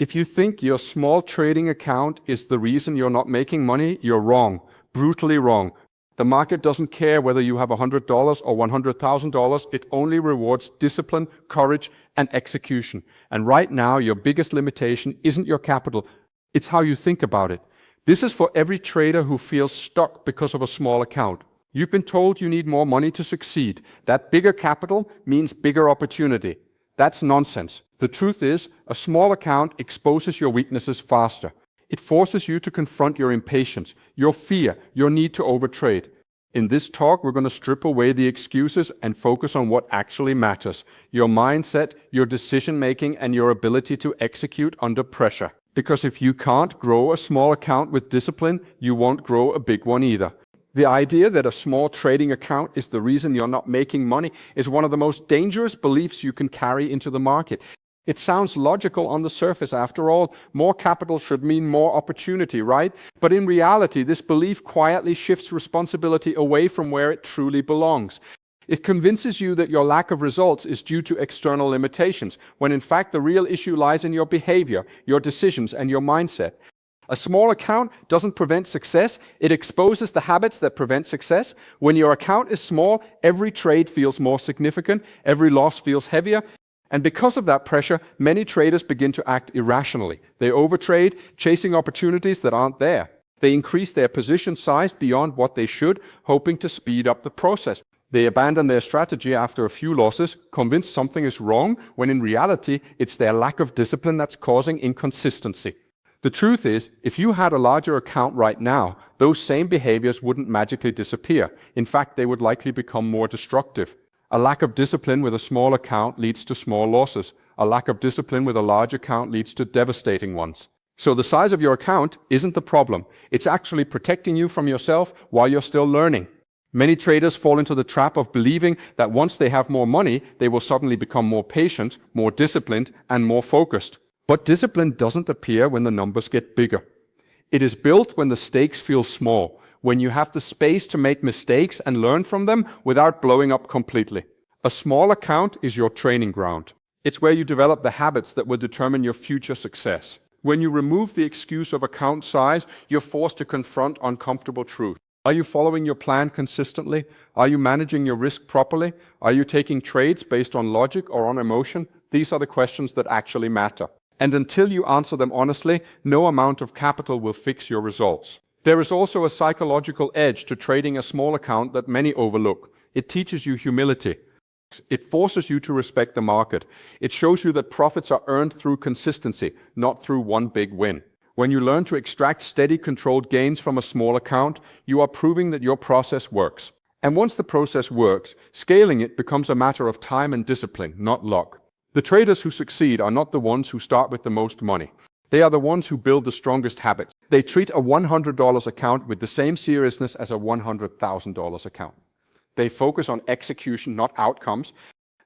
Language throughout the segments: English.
If you think your small trading account is the reason you're not making money, you're wrong. Brutally wrong. The market doesn't care whether you have $100 or $100,000. It only rewards discipline, courage, and execution. And right now, your biggest limitation isn't your capital. It's how you think about it. This is for every trader who feels stuck because of a small account. You've been told you need more money to succeed. That bigger capital means bigger opportunity. That's nonsense. The truth is, a small account exposes your weaknesses faster. It forces you to confront your impatience, your fear, your need to overtrade. In this talk, we're going to strip away the excuses and focus on what actually matters: your mindset, your decision-making, and your ability to execute under pressure. Because if you can't grow a small account with discipline, you won't grow a big one either. The idea that a small trading account is the reason you're not making money is one of the most dangerous beliefs you can carry into the market. It sounds logical on the surface. After all, more capital should mean more opportunity, right? But in reality, this belief quietly shifts responsibility away from where it truly belongs. It convinces you that your lack of results is due to external limitations, when in fact the real issue lies in your behavior, your decisions, and your mindset. A small account doesn't prevent success, it exposes the habits that prevent success. When your account is small, every trade feels more significant, every loss feels heavier, and because of that pressure, many traders begin to act irrationally. They overtrade, chasing opportunities that aren't there. They increase their position size beyond what they should, hoping to speed up the process. They abandon their strategy after a few losses, convinced something is wrong, when in reality, it's their lack of discipline that's causing inconsistency. The truth is, if you had a larger account right now, those same behaviors wouldn't magically disappear. In fact, they would likely become more destructive. A lack of discipline with a small account leads to small losses. A lack of discipline with a large account leads to devastating ones. So the size of your account isn't the problem. It's actually protecting you from yourself while you're still learning. Many traders fall into the trap of believing that once they have more money, they will suddenly become more patient, more disciplined, and more focused. But discipline doesn't appear when the numbers get bigger. It is built when the stakes feel small, when you have the space to make mistakes and learn from them without blowing up completely. A small account is your training ground. It's where you develop the habits that will determine your future success. When you remove the excuse of account size, you're forced to confront uncomfortable truth. Are you following your plan consistently? Are you managing your risk properly? Are you taking trades based on logic or on emotion? These are the questions that actually matter. And until you answer them honestly, no amount of capital will fix your results. There is also a psychological edge to trading a small account that many overlook. It teaches you humility. It forces you to respect the market. It shows you that profits are earned through consistency, not through one big win. When you learn to extract steady, controlled gains from a small account, you are proving that your process works. And once the process works, scaling it becomes a matter of time and discipline, not luck. The traders who succeed are not the ones who start with the most money. They are the ones who build the strongest habits. They treat a $100 account with the same seriousness as a $100,000 account. They focus on execution, not outcomes.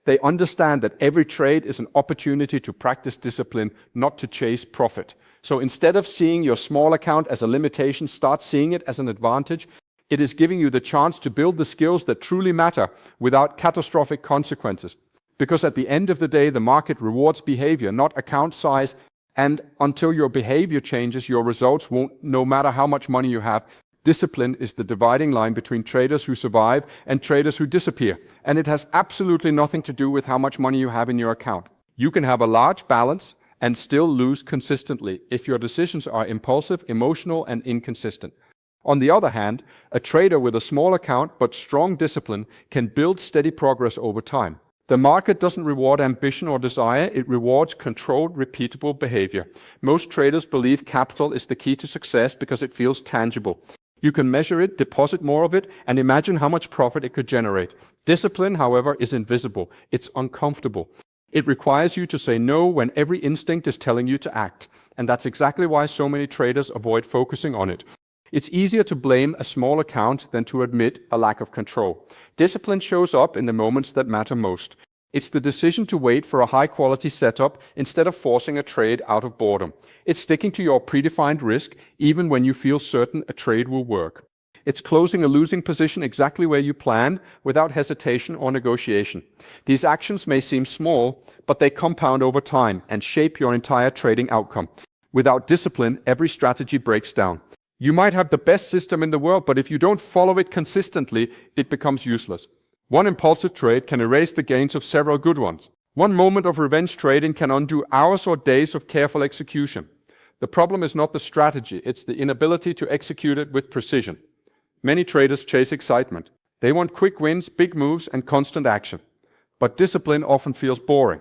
They understand that every trade is an opportunity to practice discipline, not to chase profit. So instead of seeing your small account as a limitation, start seeing it as an advantage. It is giving you the chance to build the skills that truly matter without catastrophic consequences. Because at the end of the day, the market rewards behavior, not account size. And until your behavior changes, your results won't, no matter how much money you have. Discipline is the dividing line between traders who survive and traders who disappear. And it has absolutely nothing to do with how much money you have in your account. You can have a large balance and still lose consistently if your decisions are impulsive, emotional, and inconsistent. On the other hand, a trader with a small account but strong discipline can build steady progress over time. The market doesn't reward ambition or desire, it rewards controlled, repeatable behavior. Most traders believe capital is the key to success because it feels tangible. You can measure it, deposit more of it, and imagine how much profit it could generate. Discipline, however, is invisible. It's uncomfortable. It requires you to say no when every instinct is telling you to act. And that's exactly why so many traders avoid focusing on it. It's easier to blame a small account than to admit a lack of control. Discipline shows up in the moments that matter most. It's the decision to wait for a high-quality setup instead of forcing a trade out of boredom. It's sticking to your predefined risk even when you feel certain a trade will work. It's closing a losing position exactly where you planned without hesitation or negotiation. These actions may seem small, but they compound over time and shape your entire trading outcome. Without discipline, every strategy breaks down. You might have the best system in the world, but if you don't follow it consistently, it becomes useless. One impulsive trade can erase the gains of several good ones. One moment of revenge trading can undo hours or days of careful execution. The problem is not the strategy, it's the inability to execute it with precision. Many traders chase excitement. They want quick wins, big moves, and constant action. But discipline often feels boring.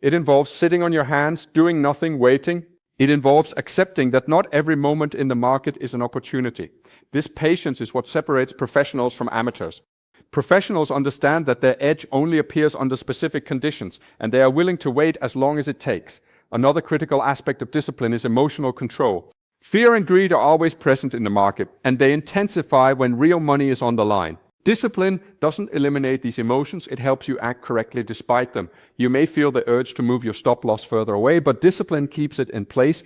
It involves sitting on your hands, doing nothing, waiting. It involves accepting that not every moment in the market is an opportunity. This patience is what separates professionals from amateurs. Professionals understand that their edge only appears under specific conditions, and they are willing to wait as long as it takes. Another critical aspect of discipline is emotional control. Fear and greed are always present in the market, and they intensify when real money is on the line. Discipline doesn't eliminate these emotions, it helps you act correctly despite them. You may feel the urge to move your stop loss further away, but discipline keeps it in place.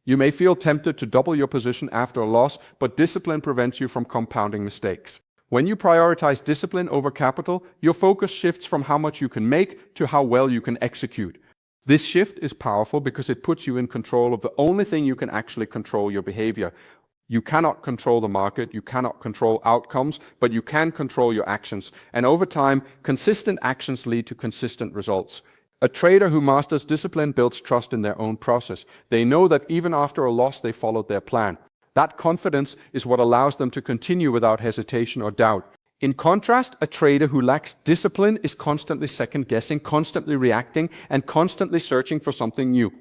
You may feel tempted to double your position after a loss, but discipline prevents you from compounding mistakes. When you prioritize discipline over capital, your focus shifts from how much you can make to how well you can execute. This shift is powerful because it puts you in control of the only thing you can actually control: your behavior. You cannot control the market, you cannot control outcomes, but you can control your actions. And over time, consistent actions lead to consistent results. A trader who masters discipline builds trust in their own process. They know that even after a loss, they followed their plan. That confidence is what allows them to continue without hesitation or doubt. In contrast, a trader who lacks discipline is constantly second-guessing, constantly reacting, and constantly searching for something new.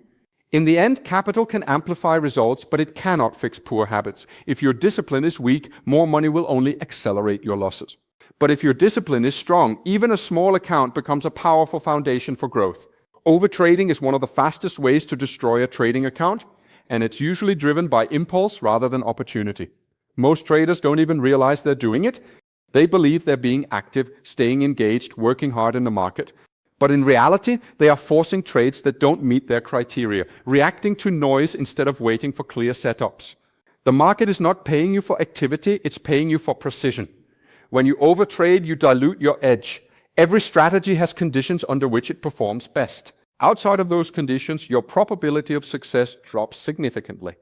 In the end, capital can amplify results, but it cannot fix poor habits. If your discipline is weak, more money will only accelerate your losses. But if your discipline is strong, even a small account becomes a powerful foundation for growth. Overtrading is one of the fastest ways to destroy a trading account, and it's usually driven by impulse rather than opportunity. Most traders don't even realize they're doing it. They believe they're being active, staying engaged, working hard in the market. But in reality, they are forcing trades that don't meet their criteria, reacting to noise instead of waiting for clear setups. The market is not paying you for activity, it's paying you for precision. When you overtrade, you dilute your edge. Every strategy has conditions under which it performs best. Outside of those conditions, your probability of success drops significantly.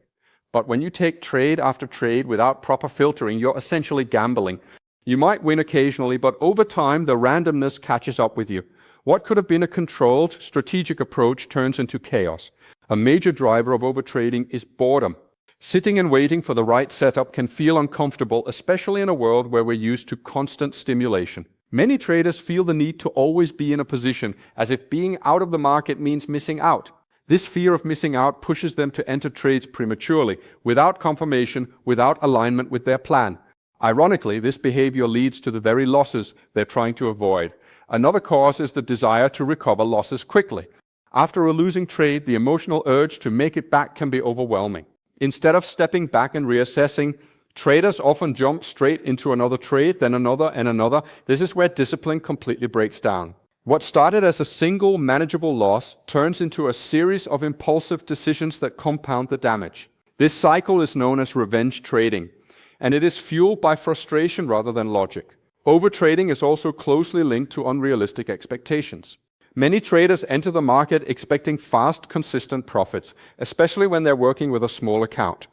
But when you take trade after trade without proper filtering, you're essentially gambling. You might win occasionally, but over time, the randomness catches up with you. What could have been a controlled, strategic approach turns into chaos. A major driver of overtrading is boredom. Sitting and waiting for the right setup can feel uncomfortable, especially in a world where we're used to constant stimulation. Many traders feel the need to always be in a position, as if being out of the market means missing out. This fear of missing out pushes them to enter trades prematurely, without confirmation, without alignment with their plan. Ironically, this behavior leads to the very losses they're trying to avoid. Another cause is the desire to recover losses quickly. After a losing trade, the emotional urge to make it back can be overwhelming. Instead of stepping back and reassessing, traders often jump straight into another trade, then another and another. This is where discipline completely breaks down. What started as a single manageable loss turns into a series of impulsive decisions that compound the damage. This cycle is known as revenge trading, and it is fueled by frustration rather than logic. Overtrading is also closely linked to unrealistic expectations. Many traders enter the market expecting fast, consistent profits, especially when they're working with a small account.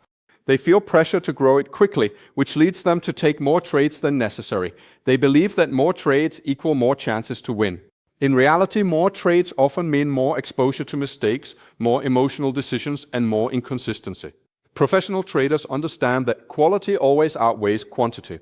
They feel pressure to grow it quickly, which leads them to take more trades than necessary. They believe that more trades equal more chances to win. In reality, more trades often mean more exposure to mistakes, more emotional decisions, and more inconsistency. Professional traders understand that quality always outweighs quantity.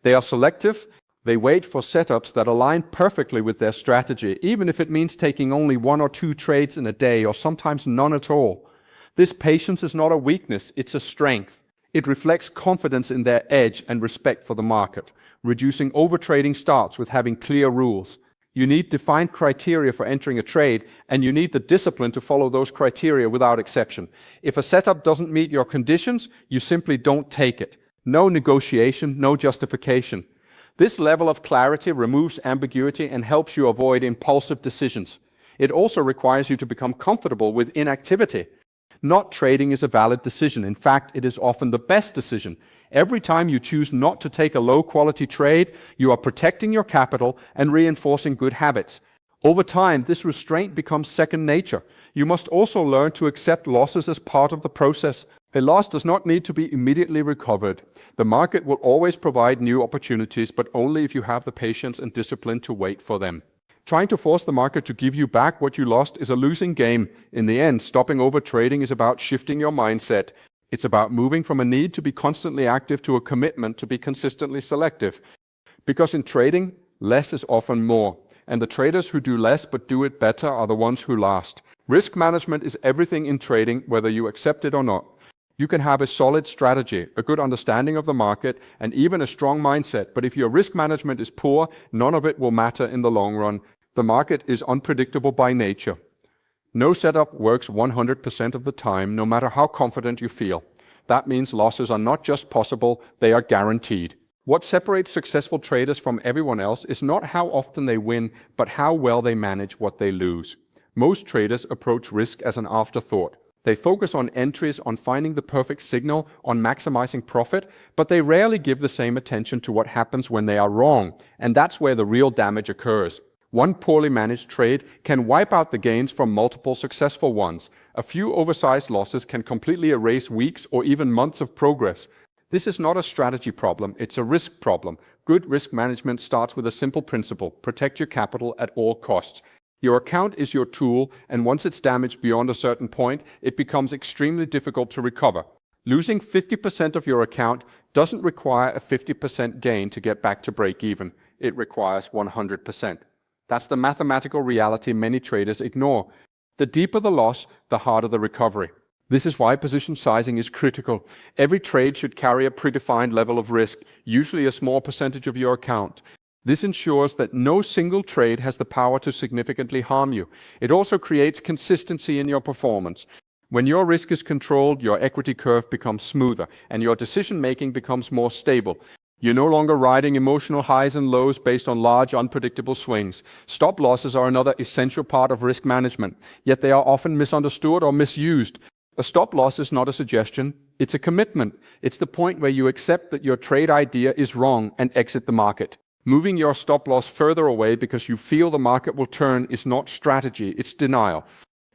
They are selective. They wait for setups that align perfectly with their strategy, even if it means taking only 1 or 2 trades in a day, or sometimes none at all. This patience is not a weakness, it's a strength. It reflects confidence in their edge and respect for the market. Reducing overtrading starts with having clear rules. You need defined criteria for entering a trade, and you need the discipline to follow those criteria without exception. If a setup doesn't meet your conditions, you simply don't take it. No negotiation, no justification. This level of clarity removes ambiguity and helps you avoid impulsive decisions. It also requires you to become comfortable with inactivity. Not trading is a valid decision. In fact, it is often the best decision. Every time you choose not to take a low-quality trade, you are protecting your capital and reinforcing good habits. Over time, this restraint becomes second nature. You must also learn to accept losses as part of the process. A loss does not need to be immediately recovered. The market will always provide new opportunities, but only if you have the patience and discipline to wait for them. Trying to force the market to give you back what you lost is a losing game. In the end, stopping overtrading is about shifting your mindset. It's about moving from a need to be constantly active to a commitment to be consistently selective. Because in trading, less is often more. And the traders who do less but do it better are the ones who last. Risk management is everything in trading, whether you accept it or not. You can have a solid strategy, a good understanding of the market, and even a strong mindset, but if your risk management is poor, none of it will matter in the long run. The market is unpredictable by nature. No setup works 100% of the time, no matter how confident you feel. That means losses are not just possible, they are guaranteed. What separates successful traders from everyone else is not how often they win, but how well they manage what they lose. Most traders approach risk as an afterthought. They focus on entries, on finding the perfect signal, on maximizing profit, but they rarely give the same attention to what happens when they are wrong, and that's where the real damage occurs. One poorly managed trade can wipe out the gains from multiple successful ones. A few oversized losses can completely erase weeks or even months of progress. This is not a strategy problem, it's a risk problem. Good risk management starts with a simple principle: protect your capital at all costs. Your account is your tool, and once it's damaged beyond a certain point, it becomes extremely difficult to recover. Losing 50% of your account doesn't require a 50% gain to get back to break even. It requires 100%. That's the mathematical reality many traders ignore. The deeper the loss, the harder the recovery. This is why position sizing is critical. Every trade should carry a predefined level of risk, usually a small percentage of your account. This ensures that no single trade has the power to significantly harm you. It also creates consistency in your performance. When your risk is controlled, your equity curve becomes smoother and your decision-making becomes more stable. You're no longer riding emotional highs and lows based on large, unpredictable swings. Stop losses are another essential part of risk management, yet they are often misunderstood or misused. A stop loss is not a suggestion, it's a commitment. It's the point where you accept that your trade idea is wrong and exit the market. Moving your stop loss further away because you feel the market will turn is not strategy, it's denial.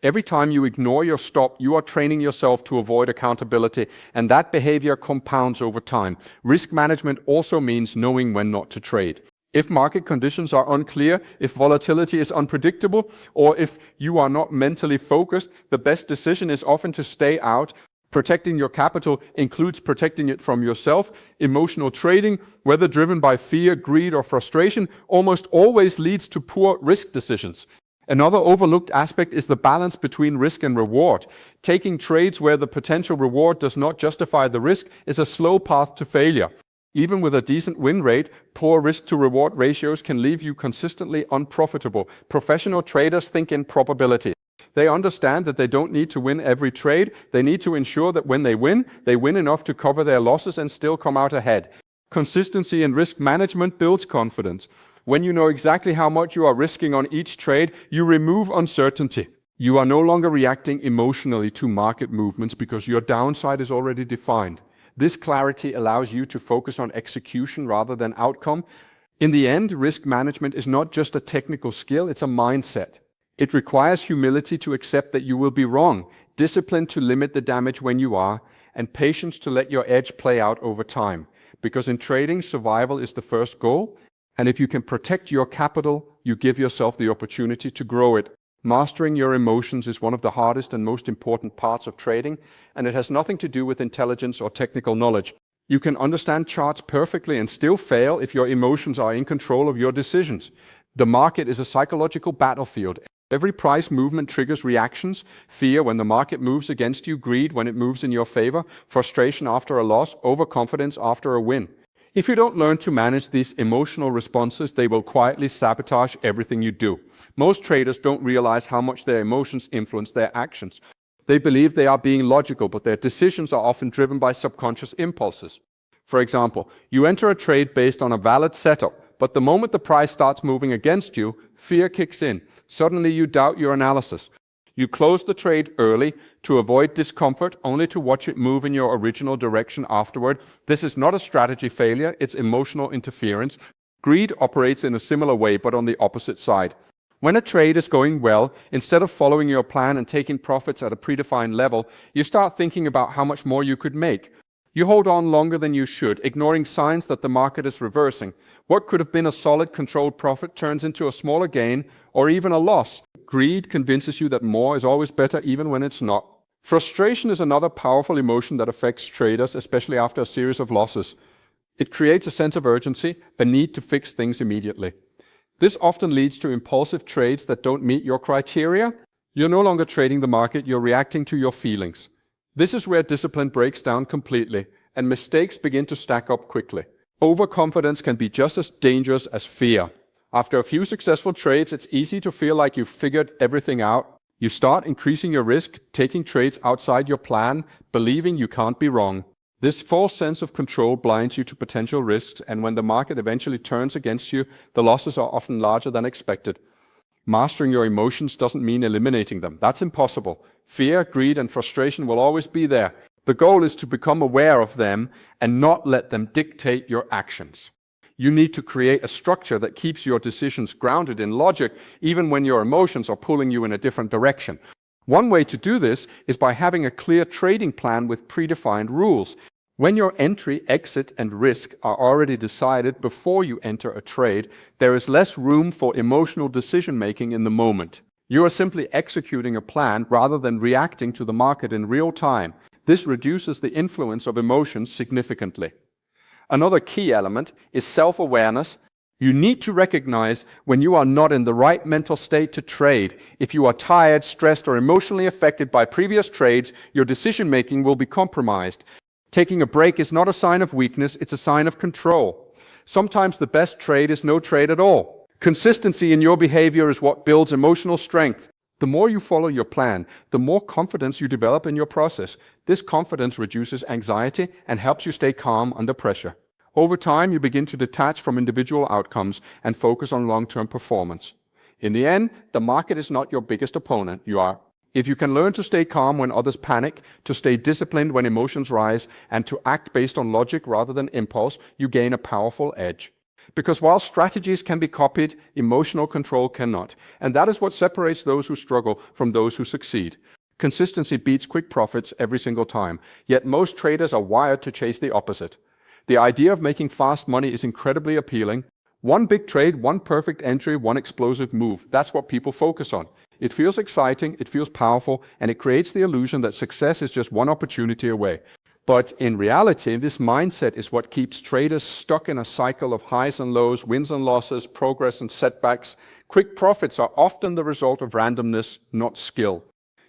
Every time you ignore your stop, you are training yourself to avoid accountability, and that behavior compounds over time. Risk management also means knowing when not to trade. If market conditions are unclear, if volatility is unpredictable, or if you are not mentally focused, the best decision is often to stay out. Protecting your capital includes protecting it from yourself. Emotional trading, whether driven by fear, greed, or frustration, almost always leads to poor risk decisions. Another overlooked aspect is the balance between risk and reward. Taking trades where the potential reward does not justify the risk is a slow path to failure. Even with a decent win rate, poor risk-to-reward ratios can leave you consistently unprofitable. Professional traders think in probability. They understand that they don't need to win every trade. They need to ensure that when they win enough to cover their losses and still come out ahead. Consistency in risk management builds confidence. When you know exactly how much you are risking on each trade, you remove uncertainty. You are no longer reacting emotionally to market movements because your downside is already defined. This clarity allows you to focus on execution rather than outcome. In the end, risk management is not just a technical skill, it's a mindset. It requires humility to accept that you will be wrong, discipline to limit the damage when you are, and patience to let your edge play out over time. Because in trading, survival is the first goal, and if you can protect your capital, you give yourself the opportunity to grow it. Mastering your emotions is one of the hardest and most important parts of trading, and it has nothing to do with intelligence or technical knowledge. You can understand charts perfectly and still fail if your emotions are in control of your decisions. The market is a psychological battlefield. Every price movement triggers reactions: fear when the market moves against you, greed when it moves in your favor, frustration after a loss, overconfidence after a win. If you don't learn to manage these emotional responses, they will quietly sabotage everything you do. Most traders don't realize how much their emotions influence their actions. They believe they are being logical, but their decisions are often driven by subconscious impulses. For example, you enter a trade based on a valid setup, but the moment the price starts moving against you, fear kicks in. Suddenly you doubt your analysis. You close the trade early to avoid discomfort, only to watch it move in your original direction afterward. This is not a strategy failure, it's emotional interference. Greed operates in a similar way, but on the opposite side. When a trade is going well, instead of following your plan and taking profits at a predefined level, you start thinking about how much more you could make. You hold on longer than you should, ignoring signs that the market is reversing. What could have been a solid controlled profit turns into a smaller gain or even a loss. Greed convinces you that more is always better even when it's not. Frustration is another powerful emotion that affects traders, especially after a series of losses. It creates a sense of urgency, a need to fix things immediately. This often leads to impulsive trades that don't meet your criteria. You're no longer trading the market, you're reacting to your feelings. This is where discipline breaks down completely, and mistakes begin to stack up quickly. Overconfidence can be just as dangerous as fear. After a few successful trades, it's easy to feel like you've figured everything out. You start increasing your risk, taking trades outside your plan, believing you can't be wrong. This false sense of control blinds you to potential risks, and when the market eventually turns against you, the losses are often larger than expected. Mastering your emotions doesn't mean eliminating them. That's impossible. Fear, greed, and frustration will always be there. The goal is to become aware of them and not let them dictate your actions. You need to create a structure that keeps your decisions grounded in logic, even when your emotions are pulling you in a different direction. One way to do this is by having a clear trading plan with predefined rules. When your entry, exit, and risk are already decided before you enter a trade, there is less room for emotional decision-making in the moment. You are simply executing a plan rather than reacting to the market in real time. This reduces the influence of emotions significantly. Another key element is self-awareness. You need to recognize when you are not in the right mental state to trade. If you are tired, stressed, or emotionally affected by previous trades, your decision-making will be compromised. Taking a break is not a sign of weakness, it's a sign of control. Sometimes the best trade is no trade at all. Consistency in your behavior is what builds emotional strength. The more you follow your plan, the more confidence you develop in your process. This confidence reduces anxiety and helps you stay calm under pressure. Over time, you begin to detach from individual outcomes and focus on long-term performance. In the end, the market is not your biggest opponent, you are. If you can learn to stay calm when others panic, to stay disciplined when emotions rise, and to act based on logic rather than impulse, you gain a powerful edge. Because while strategies can be copied, emotional control cannot. And that is what separates those who struggle from those who succeed. Consistency beats quick profits every single time, yet most traders are wired to chase the opposite. The idea of making fast money is incredibly appealing. One big trade, one perfect entry, one explosive move. That's what people focus on. It feels exciting, it feels powerful, and it creates the illusion that success is just one opportunity away. But in reality, this mindset is what keeps traders stuck in a cycle of highs and lows, wins and losses, progress and setbacks. Quick profits are often the result of randomness, not skill.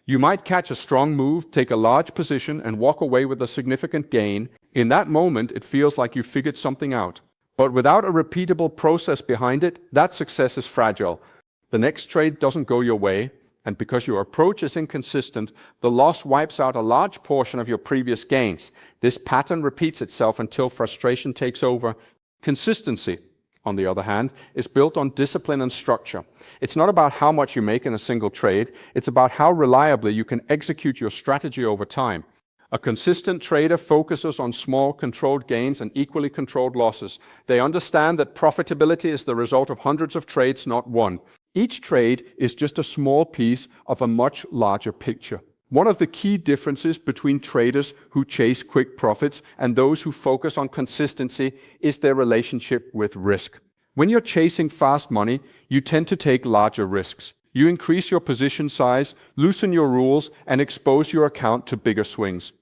You might catch a strong move, take a large position, and walk away with a significant gain. In that moment, it feels like you figured something out. But without a repeatable process behind it, that success is fragile. The next trade doesn't go your way, and because your approach is inconsistent, the loss wipes out a large portion of your previous gains. This pattern repeats itself until frustration takes over. Consistency, on the other hand, is built on discipline and structure. It's not about how much you make in a single trade, it's about how reliably you can execute your strategy over time. A consistent trader focuses on small, controlled gains and equally controlled losses. They understand that profitability is the result of hundreds of trades, not one. Each trade is just a small piece of a much larger picture. One of the key differences between traders who chase quick profits and those who focus on consistency is their relationship with risk. When you're chasing fast money, you tend to take larger risks. You increase your position size, loosen your rules, and expose your account to bigger swings.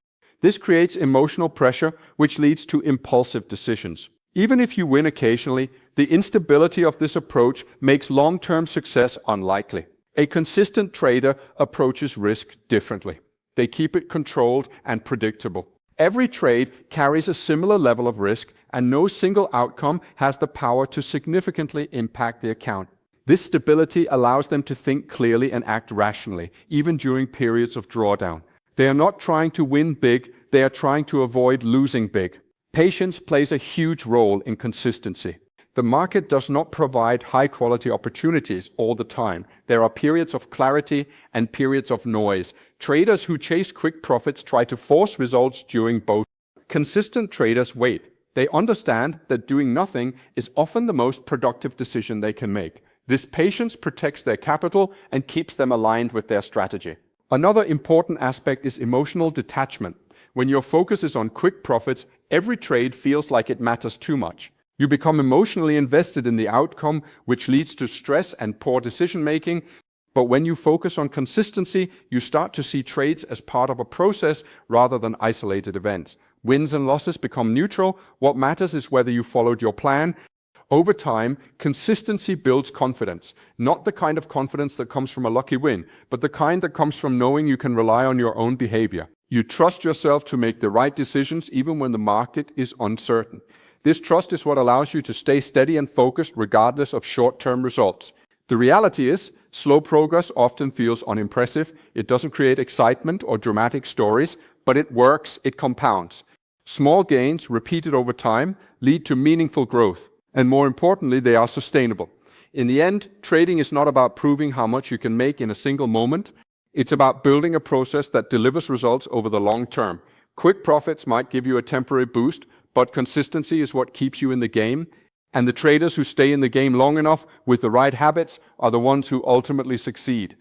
This creates emotional pressure, which leads to impulsive decisions. Even if you win occasionally, the instability of this approach makes long-term success unlikely. A consistent trader approaches risk differently. They keep it controlled and predictable. Every trade carries a similar level of risk, and no single outcome has the power to significantly impact the account. This stability allows them to think clearly and act rationally, even during periods of drawdown. They are not trying to win big, they are trying to avoid losing big. Patience plays a huge role in consistency. The market does not provide high-quality opportunities all the time. There are periods of clarity and periods of noise. Traders who chase quick profits try to force results during both. Consistent traders wait. They understand that doing nothing is often the most productive decision they can make. This patience protects their capital and keeps them aligned with their strategy. Another important aspect is emotional detachment. When your focus is on quick profits, every trade feels like it matters too much. You become emotionally invested in the outcome, which leads to stress and poor decision-making. But when you focus on consistency, you start to see trades as part of a process rather than isolated events. Wins and losses become neutral. What matters is whether you followed your plan. Over time, consistency builds confidence, not the kind of confidence that comes from a lucky win, but the kind that comes from knowing you can rely on your own behavior. You trust yourself to make the right decisions even when the market is uncertain. This trust is what allows you to stay steady and focused regardless of short-term results. The reality is, slow progress often feels unimpressive. It doesn't create excitement or dramatic stories, but it works, it compounds. Small gains, repeated over time, lead to meaningful growth. And more importantly, they are sustainable. In the end, trading is not about proving how much you can make in a single moment. It's about building a process that delivers results over the long term. Quick profits might give you a temporary boost, but consistency is what keeps you in the game. And the traders who stay in the game long enough with the right habits are the ones who ultimately succeed.